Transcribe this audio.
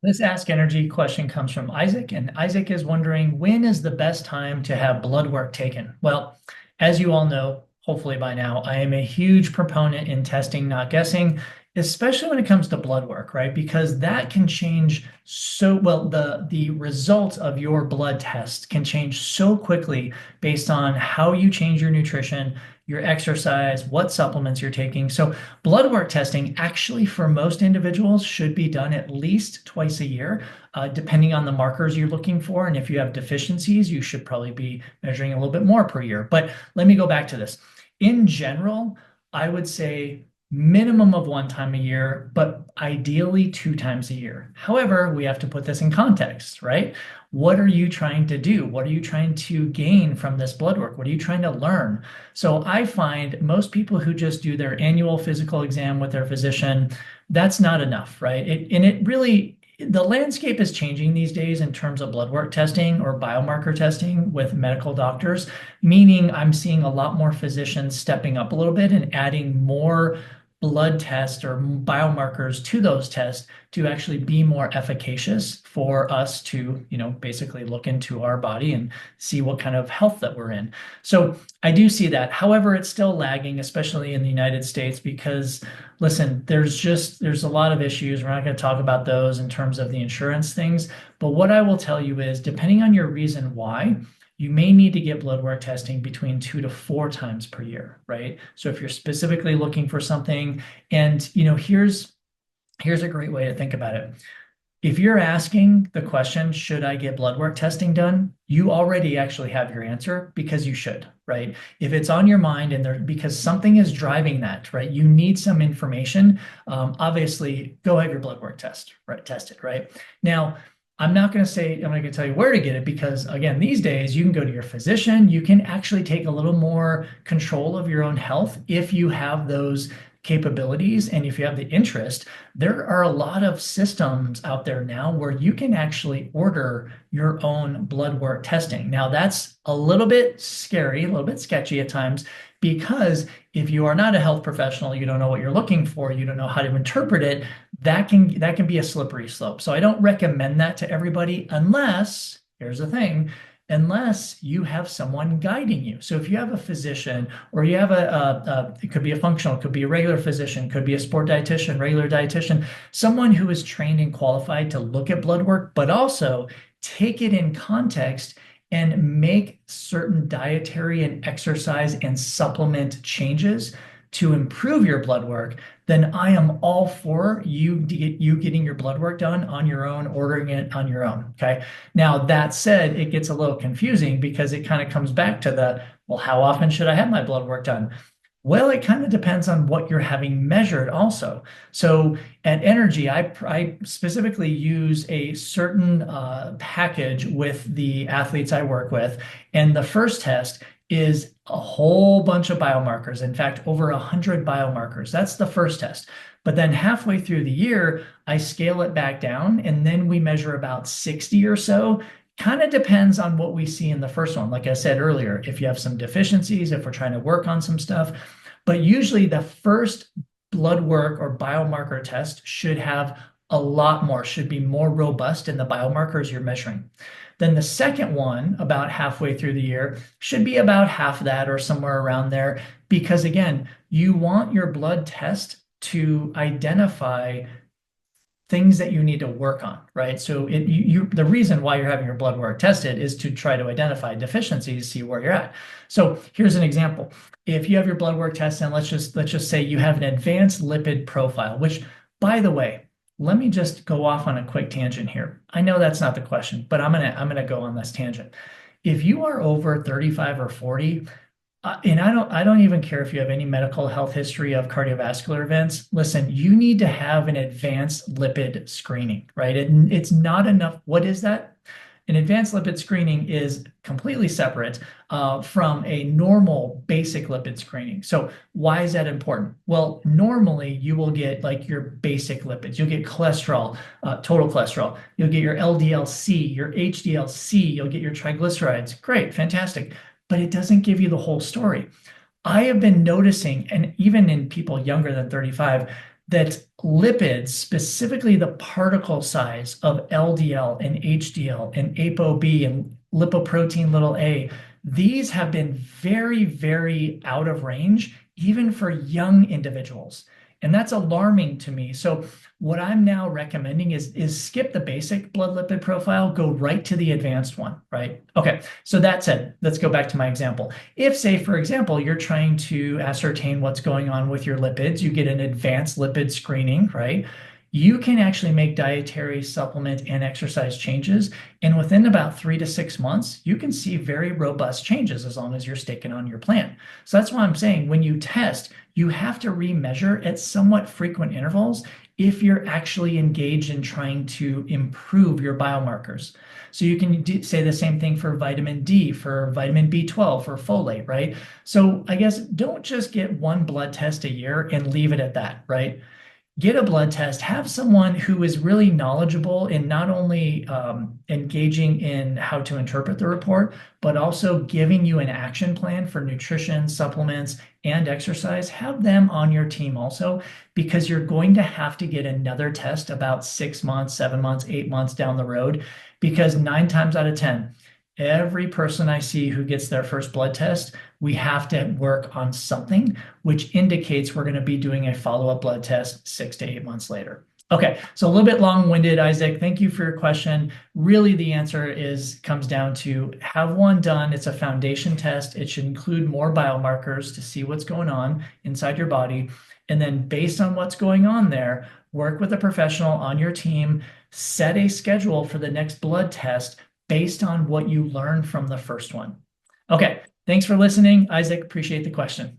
This Ask Energy question comes from Isaac, and Isaac is wondering, when is the best time to have blood work taken? Well, as you all know, hopefully by now, I am a huge proponent in testing, not guessing, especially when it comes to blood work, right? Because that can change so well, the results of your blood test can change so quickly based on how you change your nutrition, your exercise, what supplements you're taking. So blood work testing actually for most individuals should be done at least twice a year, depending on the markers you're looking for. And if you have deficiencies, you should probably be measuring a little bit more per year. But let me go back to this. In general, I would say minimum of one time a year, but ideally two times a year. However, we have to put this in context, right? What are you trying to do? What are you trying to gain from this blood work? What are you trying to learn? So I find most people who just do their annual physical exam with their physician, that's not enough, right? The landscape is changing these days in terms of blood work testing or biomarker testing with medical doctors, meaning I'm seeing a lot more physicians stepping up a little bit and adding more blood tests or biomarkers to those tests to actually be more efficacious for us to, basically look into our body and see what kind of health that we're in. So I do see that. However, it's still lagging, especially in the United States, because listen, there's a lot of issues. We're not going to talk about those in terms of the insurance things. But what I will tell you is, depending on your reason why, you may need to get blood work testing between 2 to 4 times per year, right? So if you're specifically looking for something, and here's a great way to think about it. If you're asking the question, should I get blood work testing done? You already actually have your answer, because you should, right? If it's on your mind because something is driving that, right? You need some information. Obviously, go have your blood work test, right? Test it, right? Now, I'm not going to tell you where to get it, because again, these days you can go to your physician. You can actually take a little more control of your own health if you have those capabilities and if you have the interest. There are a lot of systems out there now where you can actually order your own blood work testing. Now, that's a little bit scary, a little bit sketchy at times, because if you are not a health professional, you don't know what you're looking for, you don't know how to interpret it, that can be a slippery slope. So I don't recommend that to everybody, unless, here's the thing, unless you have someone guiding you. So if you have a physician, or you have it could be a functional, it could be a regular physician, could be a sport dietitian, regular dietitian, someone who is trained and qualified to look at blood work, but also take it in context and make certain dietary and exercise and supplement changes to improve your blood work, then I am all for you getting your blood work done on your own, ordering it on your own. Okay. Now, that said, it gets a little confusing, because it kind of comes back to well, how often should I have my blood work done? Well, it kind of depends on what you're having measured also. So at eNRG, I specifically use a certain package with the athletes I work with. And the first test is a whole bunch of biomarkers. In fact, over 100 biomarkers. That's the first test. But then halfway through the year, I scale it back down, and then we measure about 60 or so. Kind of depends on what we see in the first one. Like I said earlier, if you have some deficiencies, if we're trying to work on some stuff. But usually the first blood work or biomarker test should have a lot more, should be more robust in the biomarkers you're measuring. Then the second one, about halfway through the year, should be about half that or somewhere around there. Because again, you want your blood test to identify things that you need to work on, right? So the reason why you're having your blood work tested is to try to identify deficiencies, see where you're at. So here's an example. If you have your blood work test, and let's just say you have an advanced lipid profile, which, by the way, let me just go off on a quick tangent here. I know that's not the question, but I'm gonna go on this tangent. If you are over 35 or 40, and I don't even care if you have any medical health history of cardiovascular events. Listen, you need to have an advanced lipid screening, right? It's not enough. What is that? An advanced lipid screening is completely separate from a normal basic lipid screening. So why is that important? Well, normally you will get like your basic lipids. You'll get cholesterol, total cholesterol. You'll get your LDL-C, your HDL-C. You'll get your triglycerides. Great, fantastic. But it doesn't give you the whole story. I have been noticing, and even in people younger than 35, that lipids, specifically the particle size of LDL and HDL and ApoB and lipoprotein little a, these have been very, very out of range, even for young individuals. And that's alarming to me. So what I'm now recommending is skip the basic blood lipid profile, go right to the advanced one, right? Okay, so that said, let's go back to my example. If, say, for example, you're trying to ascertain what's going on with your lipids, you get an advanced lipid screening, right? You can actually make dietary, supplement, and exercise changes. And within about 3 to 6 months, you can see very robust changes as long as you're sticking on your plan. So that's why I'm saying when you test, you have to remeasure at somewhat frequent intervals if you're actually engaged in trying to improve your biomarkers. So you can say the same thing for vitamin D, for vitamin B12, for folate, right? So I guess don't just get one blood test a year and leave it at that, right? Get a blood test, have someone who is really knowledgeable in not only engaging in how to interpret the report, but also giving you an action plan for nutrition, supplements, and exercise. Have them on your team also, because you're going to have to get another test about 6 months, 7 months, 8 months down the road, because 9 times out of 10, every person I see who gets their first blood test, we have to work on something, which indicates we're going to be doing a follow-up blood test 6 to 8 months later. Okay, so a little bit long-winded, Isaac. Thank you for your question. Really, the answer comes down to have one done. It's a foundation test. It should include more biomarkers to see what's going on inside your body. And then based on what's going on there, work with a professional on your team, set a schedule for the next blood test based on what you learned from the first one. Okay, thanks for listening, Isaac. Appreciate the question.